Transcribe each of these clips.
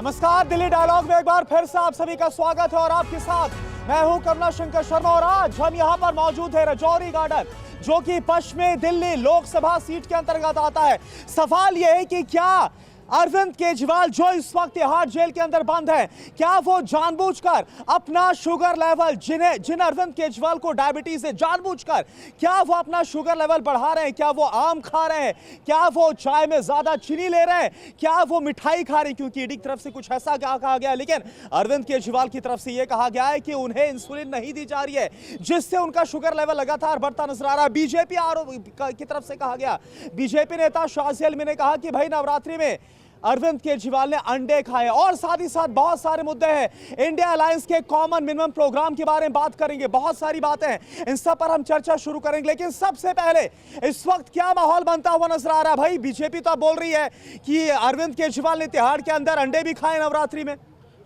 नमस्कार, दिल्ली डायलॉग में एक बार फिर से आप सभी का स्वागत है और आपके साथ मैं हूं करुणा शंकर शर्मा। और आज हम यहां पर मौजूद है रजौरी गार्डन, जो कि पश्चिमी दिल्ली लोकसभा सीट के अंतर्गत आता है। सवाल यह है कि क्या अरविंद केजरीवाल जो इस वक्त तिहाड़ जेल के अंदर बंद है, क्या वो जानबूझकर अपना शुगर लेवल, जिन अरविंद केजरीवाल को डायबिटीज है, जानबूझकर क्या वो अपना शुगर लेवल बढ़ा रहे हैं? क्या वो आम खा रहे हैं? क्या वो चाय में ज्यादा चीनी ले रहे हैं? क्या वो मिठाई खा रहे हैं? क्योंकि ईडी की तरफ से कुछ ऐसा क्या कहा गया, लेकिन अरविंद केजरीवाल की तरफ से यह कहा गया है कि उन्हें इंसुलिन नहीं दी जा रही है, जिससे उनका शुगर लेवल लगातार बढ़ता नजर आ रहा है। बीजेपी आरोप की तरफ से कहा गया, बीजेपी नेता शाजी अलमी ने कहा कि भाई नवरात्रि में अरविंद केजरीवाल ने अंडे खाए, और साथ ही साथ बहुत सारे मुद्दे हैं। इंडिया अलायंस के कॉमन मिनिमम प्रोग्राम के बारे में बात करेंगे, बहुत सारी बातें हैं, इन सब पर हम चर्चा शुरू करेंगे। लेकिन सबसे पहले इस वक्त क्या माहौल बनता हुआ नजर आ रहा है? भाई बीजेपी तो बोल रही है कि अरविंद केजरीवाल ने तिहाड़ के अंदर अंडे भी खाए नवरात्रि में।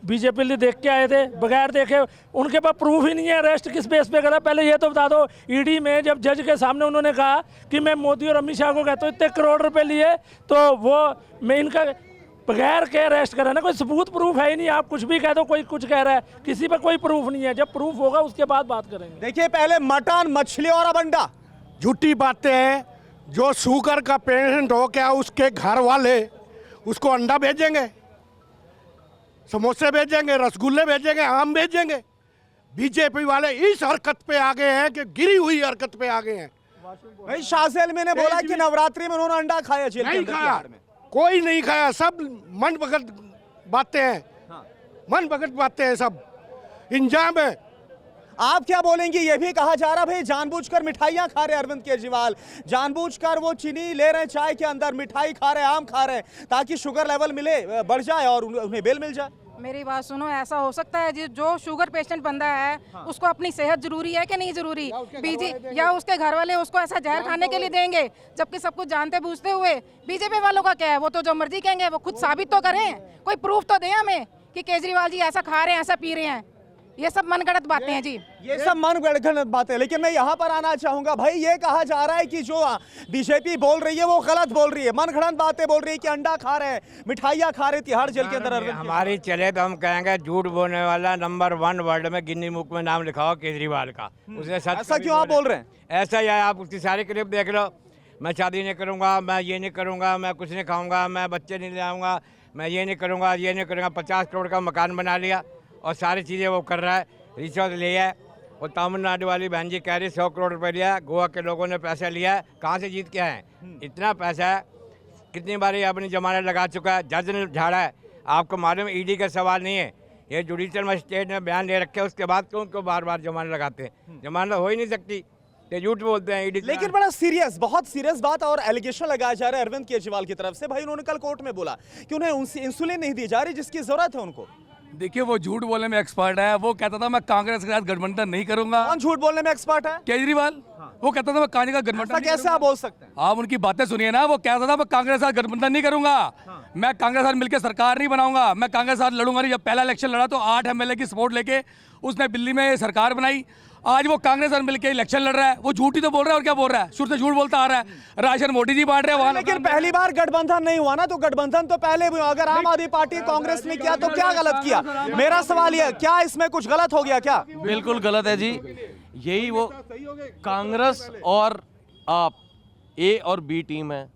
बीजेपी ने देख के आए थे, बगैर देखे, उनके पास प्रूफ ही नहीं है अरेस्ट किस बेस पे करा। पहले ये तो बता दो, ईडी में जब जज के सामने उन्होंने कहा कि मैं मोदी और अमित शाह को कहता हूँ इतने करोड़ रुपए लिए, तो वो मैं इनका बगैर के अरेस्ट करा ना, कोई सबूत प्रूफ है ही नहीं। आप कुछ भी कह दो, कोई कुछ कह रहा है, किसी पे कोई प्रूफ नहीं है। जब प्रूफ होगा उसके बाद बात करेंगे। देखिए, पहले मटन, मछली और अब अंडा। झूठी बातें हैं। जो शुगर का पेशेंट हो क्या उसके घर वाले उसको अंडा भेजेंगे, समोसे भेजेंगे, रसगुल्ले भेजेंगे, आम भेजेंगे? बीजेपी वाले इस हरकत पे आ गए हैं कि गिरी हुई हरकत पे आ गए हैं। भाई शाजी अलमी ने बोला कि नवरात्रि में उन्होंने अंडा खाया जेल के अंदर तिहाड़ में। कोई नहीं खाया, सब मन भगत बातें हैं। मन भगत बातें हैं, सब इंजाम है। आप क्या बोलेंगे? ये भी कहा जा रहा भाई जानबूझकर मिठाइयां खा रहे अरविंद केजरीवाल, जानबूझकर वो चीनी ले रहे हैं चाय के अंदर, मिठाई खा रहे हैं, आम खा रहे हैं, ताकि शुगर लेवल मिले, बढ़ जाए और उन्हें बेल मिल जाए। मेरी बात सुनो, ऐसा हो सकता है जो शुगर पेशेंट बंदा है, उसको अपनी सेहत जरूरी है कि नहीं जरूरी? या उसके घर वाले उसको ऐसा जहर खाने के लिए देंगे, जबकि सब कुछ जानते बूझते हुए? बीजेपी वालों का क्या है, वो तो जो मर्जी कहेंगे, वो खुद साबित तो करें, कोई प्रूफ तो दें हमें कि केजरीवाल जी ऐसा खा रहे हैं, ऐसा पी रहे हैं। ये सब मनगढ़ंत बातें हैं जी, ये सब मनगढ़ंत बातें। लेकिन मैं यहाँ पर आना चाहूंगा, भाई ये कहा जा रहा है कि जो बीजेपी बोल रही है वो गलत बोल रही है, मनगढ़ंत बातें बोल रही है कि अंडा खा रहे हैं, मिठाइयां खा रहे, तिहाड़ जेल के अंदर। हमारी चले तो हम कहेंगे झूठ बोलने वाला नंबर 1 वर्ल्ड में गिनी बुक में नाम लिखा हो केजरीवाल का। उसने सच ऐसा क्यों आप बोल रहे हैं? ऐसा ही है, आप उसकी सारी क्लिप देख लो। मैं शादी नहीं करूँगा, मैं ये नहीं करूँगा, मैं कुछ नहीं खाऊँगा, मैं बच्चे नहीं ले आऊँगा, मैं ये नहीं करूँगा, ये नहीं करूँगा। 50 करोड़ का मकान बना लिया और सारी चीज़ें वो कर रहा है। रिश्वत लिया है, और तमिलनाडु वाली बहन जी कह रही 100 करोड़ रुपए लिया है, गोवा के लोगों ने पैसा लिया है। कहाँ से जीत के आए हैं? इतना पैसा है, कितनी बार ये अपनी जमानत लगा चुका है, जज ने झाड़ा है। आपको मालूम है ईडी का सवाल नहीं है, ये जुडिशियल मजिस्ट्रेट ने बयान दे रखे, उसके बाद क्यों उनको बार बार जमानत लगाते हैं? जमानत हो ही नहीं सकती, ये झूठ बोलते हैं ईडी। लेकिन बड़ा सीरियस, बहुत सीरियस बात और एलिगेशन लगाया जा रहा है अरविंद केजरीवाल की तरफ से। भाई उन्होंने कल कोर्ट में बोला कि उन्हें इंसुलिन नहीं दी जा रही जिसकी जरूरत है उनको। देखिए, वो झूठ बोलने में एक्सपर्ट है। वो कहता था मैं कांग्रेस के साथ गठबंधन नहीं करूंगा। कौन झूठ बोलने में एक्सपर्ट है? केजरीवाल। वो कहता था मैं कांग्रेस का गठबंधन। कैसे आप बोल सकते हैं? आप उनकी बातें सुनिए ना। वो कहता था मैं कांग्रेस के साथ गठबंधन नहीं करूंगा, मैं कांग्रेस के साथ मिलकर सरकार नहीं बनाऊंगा, मैं कांग्रेस के साथ लड़ूंगा नहीं। जब पहला इलेक्शन लड़ा तो 8 MLA की सपोर्ट लेके उसने दिल्ली में सरकार बनाई। आज वो कांग्रेस और मिलकर इलेक्शन लड़ रहा है। वो झूठ ही तो बोल रहा है, और क्या बोल रहा है? शुरू से झूठ बोलता आ रहा है। राशन मोदी जी बांट रहे हैं वहां। लेकिन पहली बार गठबंधन नहीं हुआ ना, तो गठबंधन तो पहले भी हुआ। अगर आम आदमी पार्टी कांग्रेस ने किया तो क्या गलत किया? मेरा सवाल यह, क्या इसमें कुछ गलत हो गया क्या? बिल्कुल गलत है जी। यही वो कांग्रेस और आप ए और बी टीम है,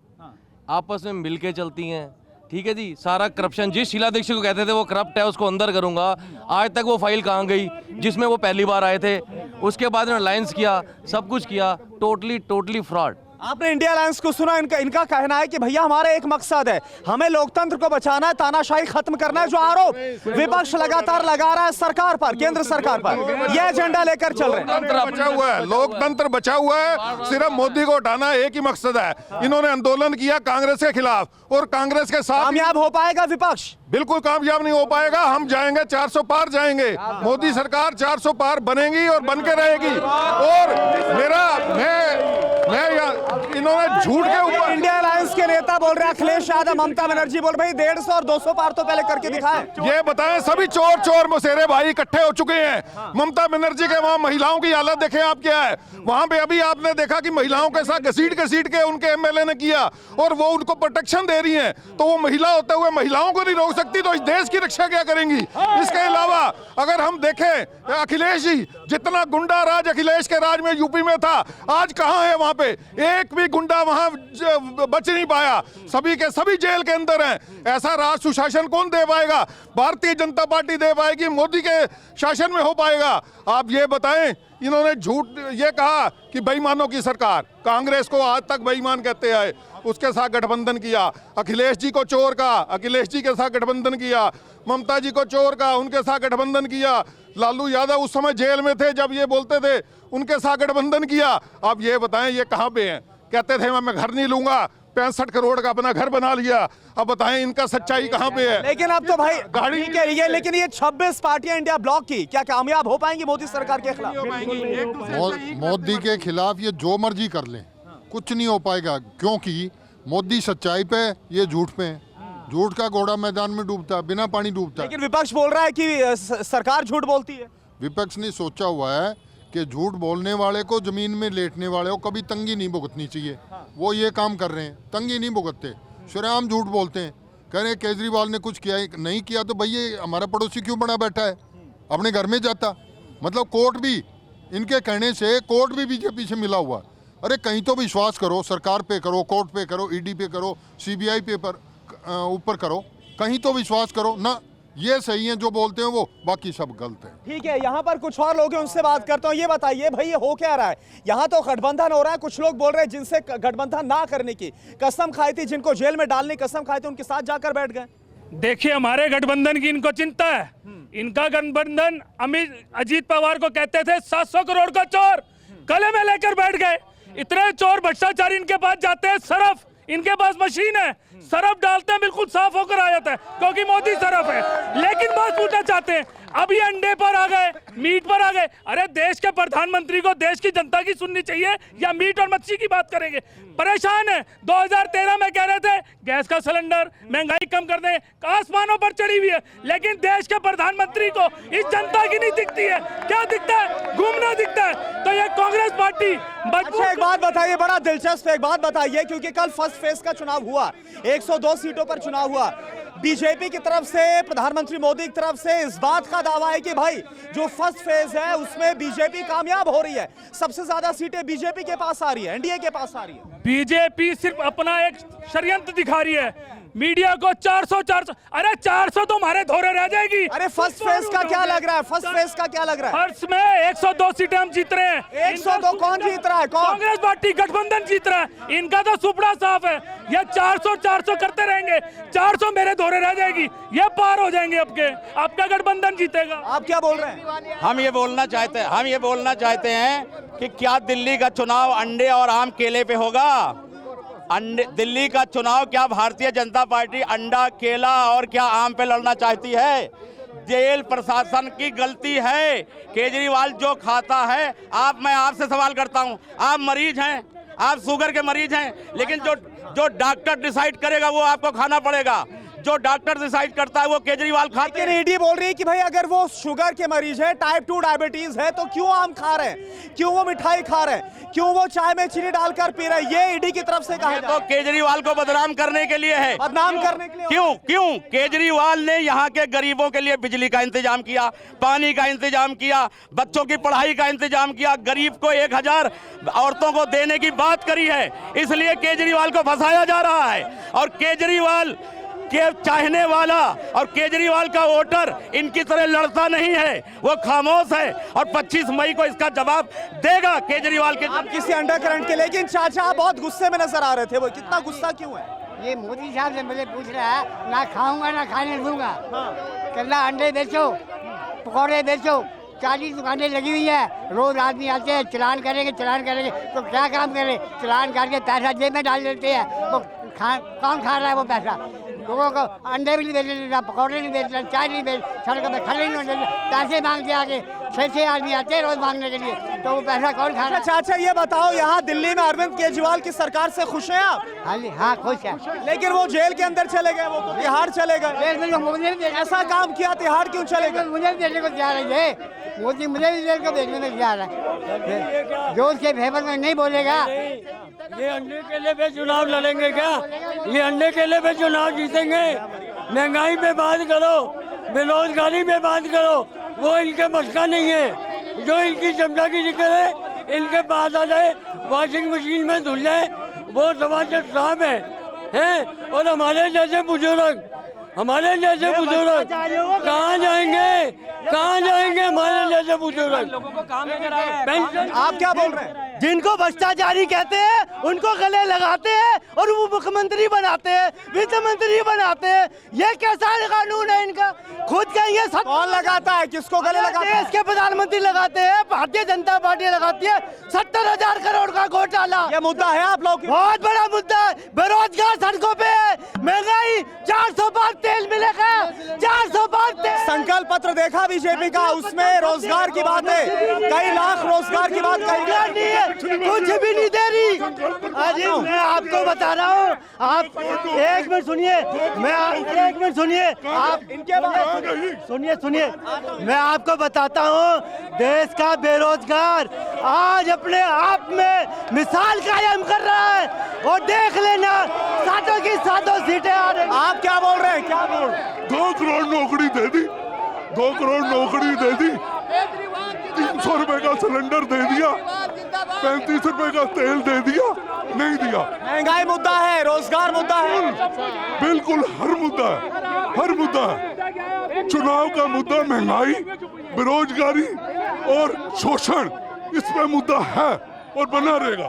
आपस में मिलके चलती हैं, ठीक है जी। सारा करप्शन जिस शीला दीक्षित को कहते थे वो करप्ट है, उसको अंदर करूंगा। आज तक वो फाइल कहाँ गई जिसमें वो पहली बार आए थे? उसके बाद उन्होंने अलायंस किया, सब कुछ किया, टोटली फ्रॉड। आपने इंडिया अलायंस को सुना? इनका कहना है कि भैया हमारा एक मकसद है, हमें लोकतंत्र को बचाना है, तानाशाही खत्म करना है। जो आरोप विपक्ष लगातार लगा रहा है सरकार पर, केंद्र सरकार पर, यह एजेंडा लेकर चल रहे हैं। बचा हुआ है, लोकतंत्र बचा हुआ है, सिर्फ मोदी को हटाना एक ही मकसद है। इन्होंने आंदोलन किया कांग्रेस के खिलाफ और कांग्रेस के साथ। कामयाब हो पाएगा विपक्ष? बिल्कुल कामयाब नहीं हो पाएगा। हम जाएंगे 400 पार जाएंगे, मोदी सरकार 400 पार बनेगी और बन के रहेगी। और मैं इन्होंने झूठ के ऊपर इंडिया अलायंस के नेता बोल रहे हैं, अखिलेश यादव, ममता बनर्जी बोल रही 150 और 200 पार तो पहले करके दिखाएं। ये बताएं, सभी चोर चोर मुसेरे भाई इकट्ठे हो चुके हैं। ममता बनर्जी के वहां महिलाओं की हालत देखें आप क्या है। वहां पे अभी आपने देखा कि महिलाओं के साथ घसीट के उनके एमएलए ने किया और वो उनको प्रोटेक्शन दे रही हैं, तो वो महिला होते हुए महिलाओं को नहीं रोक सकती, तो इस देश की रक्षा क्या करेंगी। इसके अलावा अगर हम देखें अखिलेश जी, जितना गुंडा राज अखिलेश के राज में यूपी में था, आज कहां है वहां पे? एक भी गुंडा वहां बच नहीं पाया, सभी के सभी जेल के अंदर हैं। ऐसा राज सुशासन कौन दे पाएगा? भारतीय जनता पार्टी दे पाएगी, मोदी के शासन में हो पाएगा? आप ये बताएं। इन्होंने झूठ ये कहा कि बेईमानों की सरकार, कांग्रेस को आज तक बेईमान कहते आए, उसके साथ गठबंधन किया। अखिलेश जी को चोर कहा, अखिलेश जी के साथ गठबंधन किया। ममता जी को चोर कहा, उनके साथ गठबंधन किया। लालू यादव उस समय जेल में थे जब ये बोलते थे, उनके साथ गठबंधन किया। अब ये बताएं ये कहां पे हैं? कहते थे मैं घर नहीं लूंगा, 65 करोड़ का अपना घर बना लिया। अब बताएं इनका सच्चाई कहां पे है? लेकिन अब तो भाई गाड़ी ठीक है, लेकिन ये 26 पार्टियां इंडिया ब्लॉक की क्या कामयाब हो पाएंगी मोदी सरकार के खिलाफ? मोदी के खिलाफ ये जो मर्जी कर लें, कुछ नहीं हो पाएगा, क्योंकि मोदी सच्चाई पे, ये झूठ पे है। झूठ का घोड़ा मैदान में डूबता है, बिना पानी डूबता है। लेकिन विपक्ष बोल रहा है कि सरकार झूठ बोलती है। विपक्ष ने सोचा हुआ है कि झूठ बोलने वाले को, जमीन में लेटने वाले को कभी तंगी नहीं भुगतनी चाहिए। वो ये काम कर रहे हैं, तंगी नहीं भुगतते, शुरेआम झूठ बोलते हैं। कह रहे हैं केजरीवाल ने कुछ किया नहीं किया, तो भाई ये हमारा पड़ोसी क्यों बना बैठा है, अपने घर में जाता। मतलब कोर्ट भी, इनके कहने से कोर्ट भी बीजेपी से मिला हुआ। अरे कहीं तो विश्वास करो, सरकार पे करो, कोर्ट पे करो, ईडी पे करो, सीबीआई पे ऊपर करो, कहीं तो विश्वास करो ना। ये सही है जो बोलते हैं वो, बाकी सब गलत है। ठीक है, यहाँ पर कुछ और लोग हैं, उनसे बात करता हूँ। ये बताइए भाई, ये हो क्या रहा है? यहाँ तो गठबंधन हो रहा है, कुछ लोग बोल रहे हैं जिनसे गठबंधन ना करने की कसम खाई थी, जिनको जेल में डालने की कसम खाई थी, उनके साथ जाकर बैठ गए। देखिए, हमारे गठबंधन की इनको चिंता है। इनका गठबंधन अजीत पवार को कहते थे 700 करोड़ का चोर, गले में लेकर बैठ गए। इतने चोर भ्रष्टाचारी इनके पास जाते हैं, सरफ इनके पास मशीन है, सरफ डालते हैं, बिल्कुल साफ होकर आ जाता है, क्योंकि मोदी सरफ है। लेकिन बात पूछना चाहते हैं, अब ये अंडे पर आ गए, मीट पर आ गए। अरे देश के प्रधानमंत्री को देश की जनता की सुननी चाहिए या मीट और मच्छी की बात करेंगे? परेशान है। 2013 में कह रहे थे गैस का सिलेंडर, महंगाई कम कर दें, आसमानों पर चढ़ी हुई है, लेकिन देश के प्रधानमंत्री को इस जनता की नहीं दिखती है। क्या दिखता है? घूमना दिखता है। तो ये कांग्रेस पार्टी अच्छा, एक बात बताइए, बड़ा दिलचस्प एक बात बताइए, क्योंकि कल फर्स्ट फेज का चुनाव हुआ, 102 सीटों पर चुनाव हुआ। बीजेपी की तरफ से, प्रधानमंत्री मोदी की तरफ से इस बात का दावा है कि भाई जो फर्स्ट फेज है उसमें बीजेपी कामयाब हो रही है, सबसे ज्यादा सीटें बीजेपी के पास आ रही है, एनडीए के पास आ रही है। बीजेपी सिर्फ अपना एक षड्यंत्र दिखा रही है मीडिया को। 400 अरे 400 तो हमारे धोरे रह जाएगी। अरे फर्स्ट फेज का क्या लग रहा है? फर्स्ट फेज का क्या लग रहा है? फर्स्ट में 102 सीटें हम जीत रहे हैं। 102 कौन जीत रहा है? कौन? कांग्रेस पार्टी गठबंधन जीत रहा है। इनका तो सुपड़ा साफ है, ये 400 करते रहेंगे, 400 मेरे धोरे रह जाएगी, ये पार हो जाएंगे आपका गठबंधन जीतेगा। आप क्या बोल रहे हैं? हम ये बोलना चाहते हैं कि क्या दिल्ली का चुनाव अंडे और आम केले पे होगा? दिल्ली का चुनाव क्या भारतीय जनता पार्टी अंडा, केला और क्या आम पे लड़ना चाहती है? जेल प्रशासन की गलती है। केजरीवाल जो खाता है, मैं आपसे सवाल करता हूं, आप मरीज हैं, आप शुगर के मरीज हैं, लेकिन जो डॉक्टर डिसाइड करेगा वो आपको खाना पड़ेगा। जो डॉक्टर डिसाइड करता है वो केजरीवाल खाते हैं। ईडी बोल रही है कि भाई अगर वो शुगर के मरीज है, टाइप 2 डायबिटीज है, तो क्यों आम खा रहे हैं, क्यों वो मिठाई खा रहे हैं, क्यों वो चाय में चीनी डालकर पी रहे हैं? ये ईडी की तरफ से कहा तो केजरीवाल को बदनाम करने के लिए है। बदनाम करने के लिए? क्यों? केजरीवाल ने यहाँ के गरीबों के लिए बिजली का इंतजाम किया, पानी का इंतजाम किया, बच्चों की पढ़ाई का इंतजाम किया, गरीब को 1000 औरतों को देने की बात करी है। इसलिए केजरीवाल को फंसाया जा रहा है। और केजरीवाल के चाहने वाला और केजरीवाल का वोटर इनकी तरह लड़ता नहीं है, वो खामोश है और 25 मई को इसका जवाब देगा केजरीवाल के। आप किसी अंडरकरंट के, लेकिन चाचा आप बहुत गुस्से में नजर आ रहे थे, वो कितना गुस्सा क्यों है? ये मोदी साहब से मुझे पूछ रहा है, ना खाऊंगा ना खाने दूंगा। कल्ला अंडे बेचो, पकौड़े बेचो, 40 दुकानें लगी हुई है, रोज आदमी आते हैं, चलान करेंगे तो क्या काम करें? चलान करके पैसा जेब में डाल देते हैं। वो कौन खा रहा है वो पैसा? लोगों को अंडे भी नहीं बेच रहा, पकौड़े नहीं बेच रहा, चाय नहीं बेच, सड़कों पर खड़े नहीं होते, पैसे मांगते आके 6 आदमी आते हैं रोज मांगने के लिए। तो वो पैसा कौन खा रहा है? चाचा ये बताओ, यहाँ दिल्ली में अरविंद केजरीवाल की सरकार से खुश हैं आप? हाँ जी, हाँ खुश है। लेकिन वो जेल के अंदर चले गए, वो तो तिहाड़ चले गए। मुझे भी ऐसा काम किया, तिहाड़ क्यों चले गए? मुझे भी देखने को तैयार है मोदी, मुझे भी जेल को देखने में तैयार है। जो उसके फेवर में नहीं बोलेगा। ये अंडे केले पे चुनाव लड़ेंगे क्या? ये अंडे केले पे चुनाव जीतेंगे? महंगाई पे बात करो, बेरोजगारी पे बात करो, वो इनके बस का नहीं है। जो इनकी क्षमता की दिक्कत है, इनके पास आ जाए, वॉशिंग मशीन में धुल जाए, वो समाज साफ है। और हमारे जैसे बुजुर्ग कहाँ जाएंगे? कहाँ जाएंगे हमारे जैसे बुजुर्ग? लोगों को काम पेंशन। आप क्या बोल रहे हैं? जिनको भ्रष्टाचारी कहते हैं उनको गले लगाते हैं और वो मुख्यमंत्री बनाते हैं, वित्त मंत्री बनाते हैं। ये कैसा कानून है इनका? खुद कहेंगे कौन लगाता है, किसको गले लगाते हैं? देश के प्रधानमंत्री लगाते हैं, भारतीय जनता पार्टी लगाती है। 70,000 करोड़ का घोटाला, ये मुद्दा है आप लोग? बहुत बड़ा मुद्दा है। बेरोजगार सड़कों पे है, महंगाई, 400 बार तेल मिलेगा, 400 बार तेल। संकल्प पत्र देखा बीजेपी का, उसमें रोजगार की बात है, कई लाख रोजगार की बात कही नहीं है, कुछ भी नहीं दे रही। अरे मैं आपको बता रहा हूँ, आप एक मिनट सुनिए, एक मिनट सुनिए, आप इनके बाद सुनिए, मैं आपको बताता हूँ, देश का बेरोजगार आज अपने आप में मिसाल कायम कर रहा है। और देख लेना, सातों की सातों सीटें आ रही। आप क्या बोल रहे हैं? क्या बोल? 2 करोड़ नौकरी दे दी, 2 करोड़ नौकरी दे दी, 300 रुपए का सिलेंडर दे दिया, 35 रुपए का तेल दे दिया, नहीं दिया। महंगाई मुद्दा है, रोजगार मुद्दा है, बिल्कुल हर मुद्दा है, हर मुद्दा है। चुनाव का मुद्दा महंगाई, बेरोजगारी और शोषण, इस पे मुद्दा है और बना रहेगा।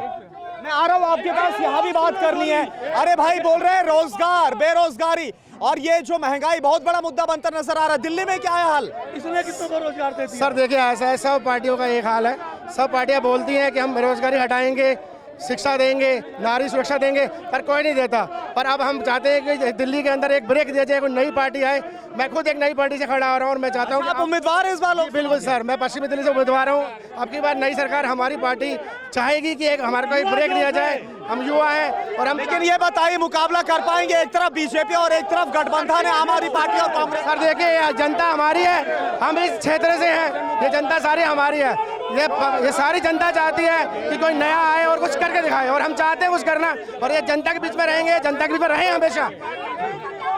मैं आ रहा हूँ आपके पास, यहाँ भी बात करनी है। अरे भाई बोल रहे हैं रोजगार, बेरोजगारी और ये जो महंगाई बहुत बड़ा मुद्दा बनता नजर आ रहा है। दिल्ली में क्या है हाल? इसमें कितना बेरोजगार देती है? सर देखिए, ऐसा है, सब पार्टियों का एक हाल है। सब पार्टियां बोलती हैं कि हम बेरोजगारी हटाएंगे, शिक्षा देंगे, नारी सुरक्षा देंगे, पर कोई नहीं देता। पर अब हम चाहते हैं कि दिल्ली के अंदर एक ब्रेक दिया जाए, कोई नई पार्टी आए। मैं खुद एक नई पार्टी से खड़ा हो रहा हूँ और मैं चाहता हूँ। आप उम्मीदवार हैं इस बार? बिल्कुल सर, मैं पश्चिमी दिल्ली से उम्मीदवार हूँ। अब की बार नई सरकार, हमारी पार्टी चाहेगी कि एक हमारे को एक ब्रेक दिया जाए। हम युवा हैं और हम, लेकिन ये बताइए मुकाबला कर पाएंगे? एक तरफ बीजेपी और एक तरफ गठबंधन है, आम आदमी पार्टी और कांग्रेस। सर देखिए, जनता हमारी है, हम इस क्षेत्र से हैं, ये जनता सारी हमारी है। ये सारी जनता चाहती है कि कोई नया आए और कुछ करके दिखाए, और हम चाहते हैं कुछ करना, और ये जनता के बीच में रहेंगे, जनता के बीच में रहे हमेशा।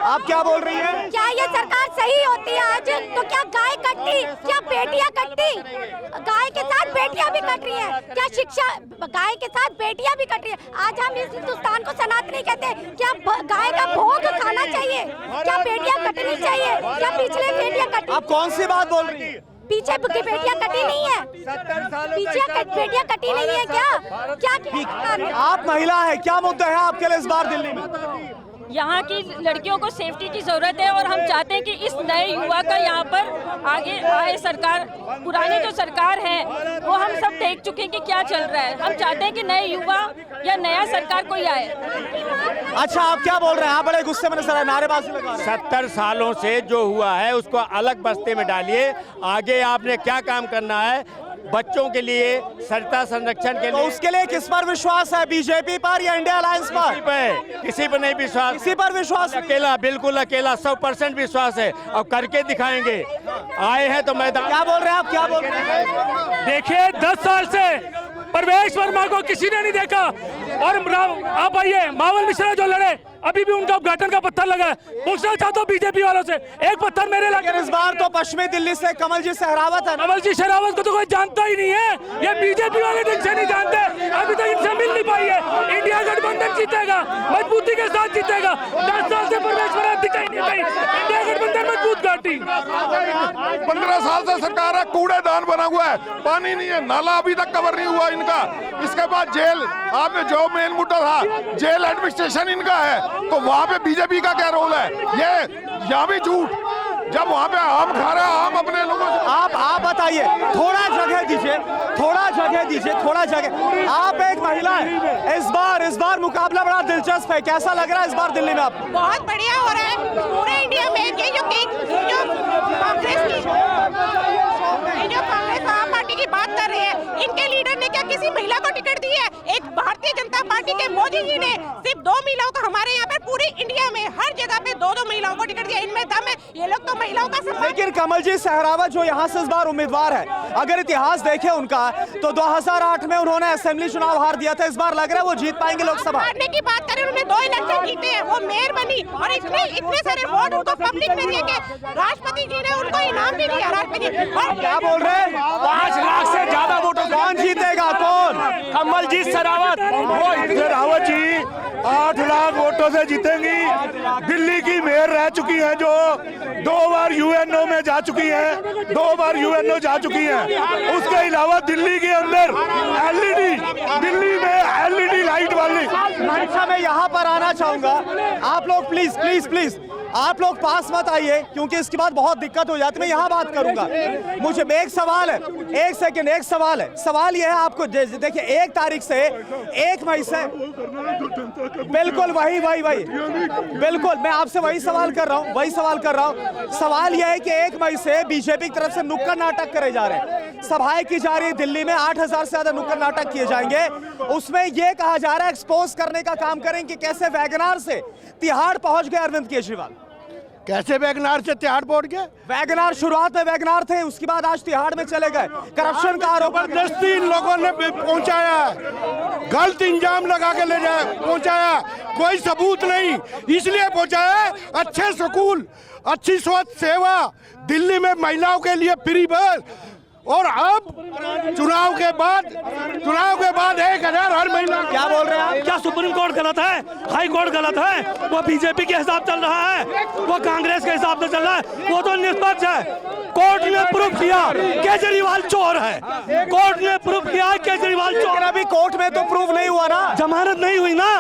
आप क्या बोल रही हैं? क्या ये सरकार सही होती है आज? तो क्या गाय कटती, क्या बेटियां कटती? गाय के साथ बेटियां भी कट रही हैं। क्या शिक्षा, गाय के साथ बेटियां भी कट रही हैं। आज हम इस हिंदुस्तान को सनातनी कहते हैं। क्या गाय का भोग खाना चाहिए? क्या बेटियां कटनी चाहिए? क्या पिछले बेटियां कटी? आप कौन सी बात बोल रही है? पीछे की बेटियां कटी नहीं है, पीछे बेटियां कटी नहीं है क्या? क्या आप महिला है, क्या मुद्दा है आपके लिए इस बार दिल्ली में? यहाँ की लड़कियों को सेफ्टी की जरूरत है और हम चाहते हैं कि इस नए युवा का यहाँ पर आगे आए सरकार। पुरानी जो सरकार है वो हम सब देख चुके हैं कि क्या चल रहा है। हम चाहते हैं कि नए युवा या नया सरकार कोई आए। अच्छा, आप क्या बोल रहे हैं? आप बड़े गुस्से में नजर आए, नारेबाजी लगा रहे हैं। 70 सालों से जो हुआ है उसको अलग बस्ते में डालिए। आगे आपने क्या काम करना है बच्चों के लिए, सरिता संरक्षण के तो लिए? उसके लिए किस पर विश्वास है, बीजेपी पर या इंडिया अलायंस पर? किसी पर नहीं विश्वास। किसी पर विश्वास नहीं? अकेला, बिल्कुल अकेला, 100% विश्वास है और करके दिखाएंगे। आए हैं तो मैदान। क्या बोल रहे हैं आप? क्या बोल रहे हैं? देखिए 10 साल से परवेश वर्मा को किसी ने नहीं देखा, और आप आइए, मावल मिश्रा जो लड़े, अभी भी उनका उद्घाटन का पत्थर लगा है। पूछना चाहता हूँ बीजेपी वालों से, एक पत्थर मेरे लगे। इस बार तो पश्चिमी दिल्ली से कमल जी सहरावत है। कमल जी सहरावत को तो कोई जानता ही नहीं है, ये बीजेपी वाले दिन से नहीं जानते, अभी तक इनसे मिल नहीं पाई है। इंडिया गठबंधन जीतेगा, मजबूती के साथ जीतेगा। 10 साल से परवेश वर्मा दिखाई नहीं पाई, इंडिया गठबंधन मजबूत घाटी। 15 साल से सरकार है, कूड़ेदान बना हुआ है, पानी नहीं है, नाला अभी तक कवर नहीं हुआ इनका। इसके बाद जेल, आपने जो मेन मुद्दा था, जेल एडमिनिस्ट्रेशन इनका है, तो वहाँ पे बीजेपी का क्या रोल है? ये यहाँ भी झूठ, जब वहाँ पे आम खा रहा है, आम अपने लोगों से। आप बताइए, थोड़ा जगह दीजिए, थोड़ा जगह दीजिए, थोड़ा जगह। आप एक महिला है, इस बार मुकाबला बड़ा दिलचस्प है, कैसा लग रहा है इस बार दिल्ली में आपको? बहुत बढ़िया हो रहा है पूरे इंडिया में। ये जो कांग्रेस आम पार्टी की बात कर रही है, इनके पार्टी के मोदी जी ने सिर्फ 2 महिलाओं को, हमारे यहाँ पे पूरी इंडिया में हर जगह पे 2-2 महिलाओं को टिकट दिया, इनमें दम है। ये लोग तो महिलाओं का सम्मान। लेकिन कमलजीत सहरावत जो यहाँ से इस बार उम्मीदवार है, अगर इतिहास देखे उनका तो 2008 में उन्होंने असेंबली चुनाव हार दिया था। इस बार लग रहा है वो जीत पाएंगे लोकसभा। हारने की बात करें, उन्होंने 2 इलेक्शन जीते हैं, वो मेयर बनी और इतने सारे वोट उनको पब्लिक ने दिए कि राष्ट्रपति जी ने उनको इनाम भी दिया। राष्ट्रपति और क्या बोल रहे हैं? 5 लाख से ज्यादा वोटों से कौन जीतेगा? कौन? कमलजीत सहरावत। वो सहरावत जी 8 लाख वोटों से जीतेंगी। दिल्ली की मेयर रह चुकी हैं, जो 2 बार यूएनओ में जा चुकी हैं, 2 बार यूएनओ जा चुकी हैं। उसके अलावा दिल्ली के अंदर दिल्ली में एलईडी लाइट वाली। अच्छा, मैं यहाँ पर आना चाहूंगा। आप लोग प्लीज प्लीज प्लीज आप लोग पास मत आइए, क्योंकि इसके बाद बहुत दिक्कत हो जाती है। मैं यहाँ बात करूंगा। मुझे एक सवाल है, एक सेकंड, एक सवाल है। सवाल यह है आपको, देखिए 1 तारीख से 1 मई से, बिल्कुल वही बिल्कुल मैं आपसे वही सवाल कर रहा हूँ। सवाल यह है कि 1 मई से बीजेपी की तरफ से नुक्कड़ नाटक करे जा रहे हैं, सभाएं की जा रही है। दिल्ली में 8000 से ज्यादा नुक्कड़ नाटक किए जाएंगे। उसमें यह कहा जा रहा है एक्सपोज करने का काम करें कि कैसे वैगनार से तिहाड़ पहुंच गए अरविंद केजरीवाल। कैसे वैगनार से तिहाड़ पहुंच गए? वैगनार शुरुआत में वैगनार थे, उसके बाद आज तिहाड़ में चले गए। करप्शन का आरोप, जबरदस्ती इन लोगों ने पहुंचाया, गलत इंजाम लगा के ले जाए पहुंचाया, कोई सबूत नहीं, इसलिए पहुंचाया। अच्छे स्कूल, अच्छी स्वास्थ्य सेवा, दिल्ली में महिलाओं के लिए फ्री बस, और अब चुनाव के बाद 1000 हर महीना। क्या बोल रहे हैं आप? क्या सुप्रीम कोर्ट गलत है? हाई कोर्ट गलत है? वो बीजेपी के हिसाब चल रहा है, वो कांग्रेस के हिसाब से चल रहा है, वो तो निष्पक्ष है। कोर्ट ने प्रूफ किया केजरीवाल चोर है, कोर्ट ने प्रूफ किया केजरीवाल चोर। अभी कोर्ट में तो प्रूफ नहीं हुआ ना, जमानत नहीं हुई ना।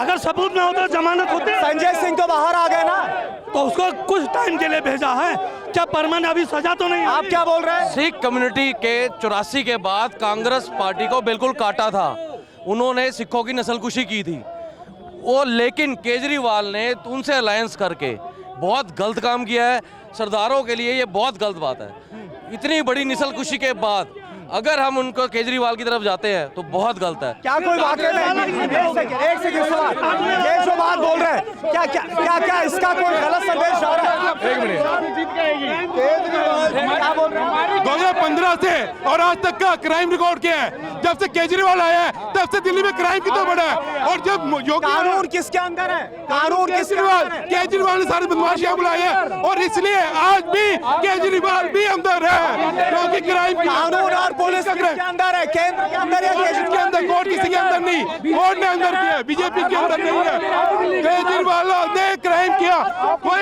अगर सबूत ना होता जमानत होती। संजय सिंह तो बाहर आ गए ना, तो उसको कुछ टाइम के लिए भेजा है, क्या परमानेंट अभी सजा तो नहीं? आप क्या बोल रहे हैं? सिख कम्युनिटी के 84 के बाद कांग्रेस पार्टी को बिल्कुल काटा था, उन्होंने सिखों की नस्लकुशी की थी वो, लेकिन केजरीवाल ने उनसे अलायंस करके बहुत गलत काम किया है। सरदारों के लिए ये बहुत गलत बात है। इतनी बड़ी नस्लकुशी के बाद अगर हम उनको केजरीवाल की तरफ जाते हैं तो बहुत गलत है। क्या कोई वाकई में एक सेकंड सवाल, ये जो बात बोल रहे हैं, क्या इसका कोई गलत संदेश जा रहा है? 1 मिनट। क्या बोल रहे हैं? 2015 से और आज तक का क्राइम रिकॉर्ड क्या है? जब से केजरीवाल आया है तब से दिल्ली में क्राइम कितना बढ़ा है। और जब योगी, कानून किसके अंदर है? कानून केजरीवाल ने सारी बदमाशियां बुलाई है, और इसलिए आज भी केजरीवाल भी अंदर है, क्योंकि क्राइम कानून और पुलिस किसके अंदर है? केंद्र के अंदर या के अंदर? कोर्ट किसी के अंदर नहीं, कोर्ट ने अंदर किया, बीजेपी के अंदर नहीं है। केजरीवाल ने क्राइम किया, कोई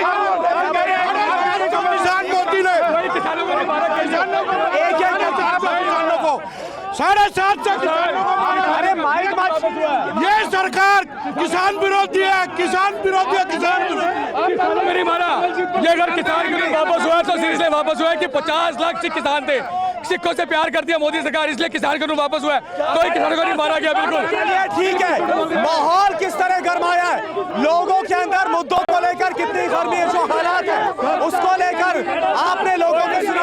किसान मोदी ने किसानों को 7.5 अरे माइक मत, ये सरकार किसान विरोधी है, किसान विरोधी है, किसान विरोधी। मेरी मारा, ये अगर किसान कानून वापस हुआ तो सिरे से वापस हुआ है कि 50 लाख सिख किसान थे, सिखों से प्यार कर दिया मोदी सरकार, इसलिए किसान कानून वापस हुआ है। कोई किसानों को नहीं मारा गया। बिल्कुल चलिए ठीक है। माहौल किस तरह गर्माया है, लोगों के अंदर मुद्दों को लेकर कितनी गर्मी